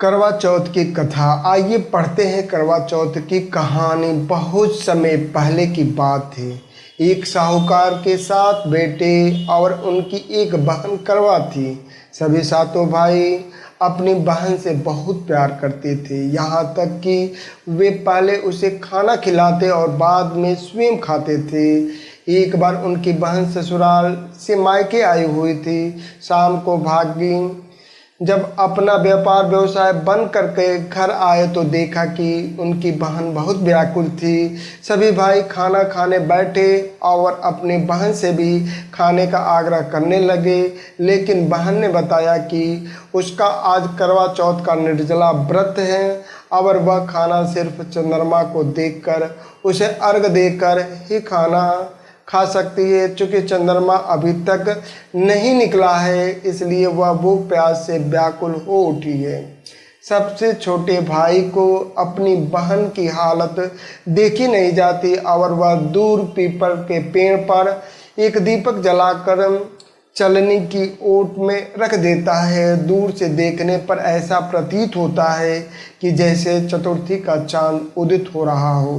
करवा चौथ की कथा। आइए पढ़ते हैं करवा चौथ की कहानी। बहुत समय पहले की बात है। एक साहूकार के 7 बेटे और उनकी एक बहन करवा थी। सभी सातों भाई अपनी बहन से बहुत प्यार करते थे, यहाँ तक कि वे पहले उसे खाना खिलाते और बाद में स्वयं खाते थे। एक बार उनकी बहन ससुराल से मायके आई हुई थी। शाम को भागी जब अपना व्यापार व्यवसाय बंद करके घर आए तो देखा कि उनकी बहन बहुत व्याकुल थी। सभी भाई खाना खाने बैठे और अपनी बहन से भी खाने का आग्रह करने लगे, लेकिन बहन ने बताया कि उसका आज करवा चौथ का निर्जला व्रत है और वह खाना सिर्फ चंद्रमा को देखकर, उसे अर्घ देकर ही खाना खा सकती है। चूँकि चंद्रमा अभी तक नहीं निकला है, इसलिए वह भूख प्यास से व्याकुल हो उठी है। सबसे छोटे भाई को अपनी बहन की हालत देखी नहीं जाती और वह दूर पीपल के पेड़ पर एक दीपक जलाकर चलनी की ओट में रख देता है। दूर से देखने पर ऐसा प्रतीत होता है कि जैसे चतुर्थी का चांद उदित हो रहा हो।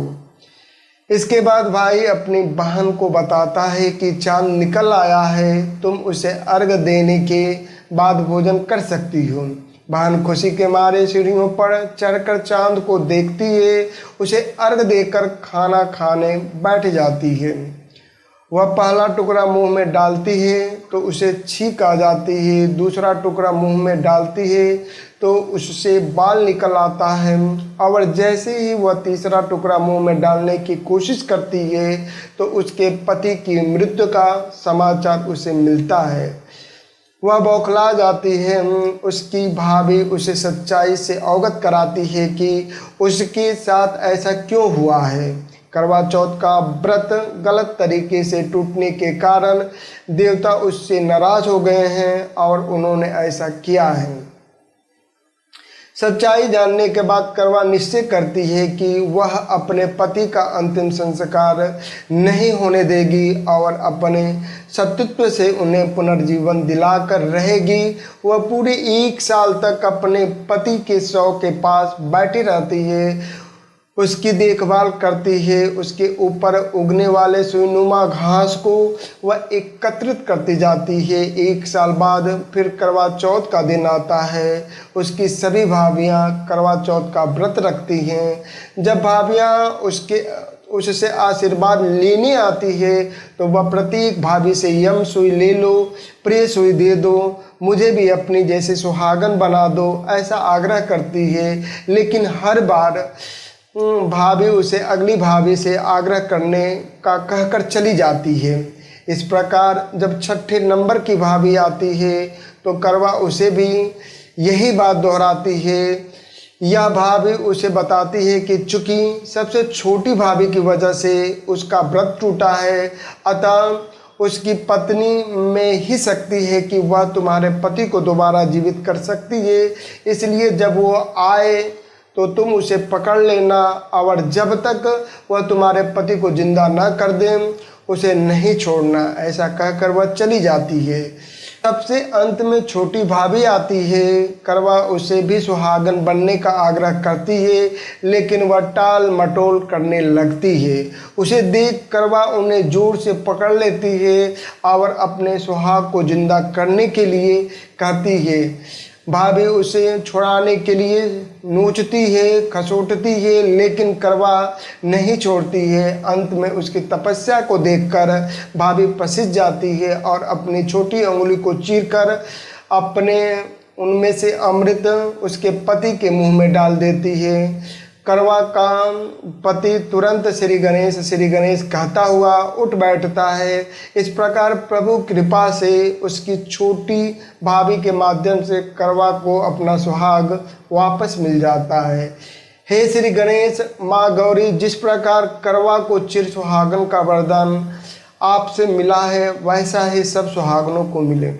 इसके बाद भाई अपनी बहन को बताता है कि चांद निकल आया है, तुम उसे अर्घ देने के बाद भोजन कर सकती हो। बहन खुशी के मारे सीढ़ियों पर चढ़कर चांद को देखती है, उसे अर्घ देकर खाना खाने बैठ जाती है। वह पहला टुकड़ा मुंह में डालती है तो उसे छींक आ जाती है, दूसरा टुकड़ा मुंह में डालती है तो उससे बाल निकल आता है, और जैसे ही वह तीसरा टुकड़ा मुंह में डालने की कोशिश करती है तो उसके पति की मृत्यु का समाचार उसे मिलता है। वह बौखला जाती है। उसकी भाभी उसे सच्चाई से अवगत कराती है कि उसके साथ ऐसा क्यों हुआ है। करवा चौथ का व्रत गलत तरीके से टूटने के कारण देवता उससे नाराज हो गए हैं और उन्होंने ऐसा किया है। सच्चाई जानने के बाद करवा निश्चय करती है कि वह अपने पति का अंतिम संस्कार नहीं होने देगी और अपने सतीत्व से उन्हें पुनर्जीवन दिलाकर रहेगी। वह पूरे 1 साल तक अपने पति के शव के पास बैठी रहती है, उसकी देखभाल करती है। उसके ऊपर उगने वाले सुईनुमा घास को वह एकत्रित करती जाती है। 1 साल बाद फिर करवा चौथ का दिन आता है। उसकी सभी भाभियाँ करवा चौथ का व्रत रखती हैं। जब भाभियाँ उससे आशीर्वाद लेने आती है तो वह प्रत्येक भाभी से यम सुई ले लो, प्रिय सुई दे दो, मुझे भी अपनी जैसे सुहागन बना दो, ऐसा आग्रह करती है। लेकिन हर बार भाभी उसे अगली भाभी से आग्रह करने का कहकर चली जाती है। इस प्रकार जब 6ठे नंबर की भाभी आती है तो करवा उसे भी यही बात दोहराती है। यह भाभी उसे बताती है कि चूंकि सबसे छोटी भाभी की वजह से उसका व्रत टूटा है, अतः उसकी पत्नी में ही शक्ति है कि वह तुम्हारे पति को दोबारा जीवित कर सकती है। इसलिए जब वो आए तो तुम उसे पकड़ लेना और जब तक वह तुम्हारे पति को जिंदा न कर दे उसे नहीं छोड़ना। ऐसा कहकर वह चली जाती है। सबसे अंत में छोटी भाभी आती है। करवा उसे भी सुहागन बनने का आग्रह करती है, लेकिन वह टाल मटोल करने लगती है। उसे देख करवा उन्हें जोर से पकड़ लेती है और अपने सुहाग को जिंदा करने के लिए कहती है। भाभी उसे छुड़ाने के लिए नोचती है, खसोटती है, लेकिन करवा नहीं छोड़ती है। अंत में उसकी तपस्या को देखकर भाभी पसीज जाती है और अपनी छोटी अंगुली को चीरकर अपने उनमें से अमृत उसके पति के मुंह में डाल देती है। करवा का पति तुरंत श्री गणेश कहता हुआ उठ बैठता है। इस प्रकार प्रभु कृपा से उसकी छोटी भाभी के माध्यम से करवा को अपना सुहाग वापस मिल जाता है। हे श्री गणेश, माँ गौरी, जिस प्रकार करवा को चिर सुहागन का वरदान आपसे मिला है, वैसा ही सब सुहागनों को मिले।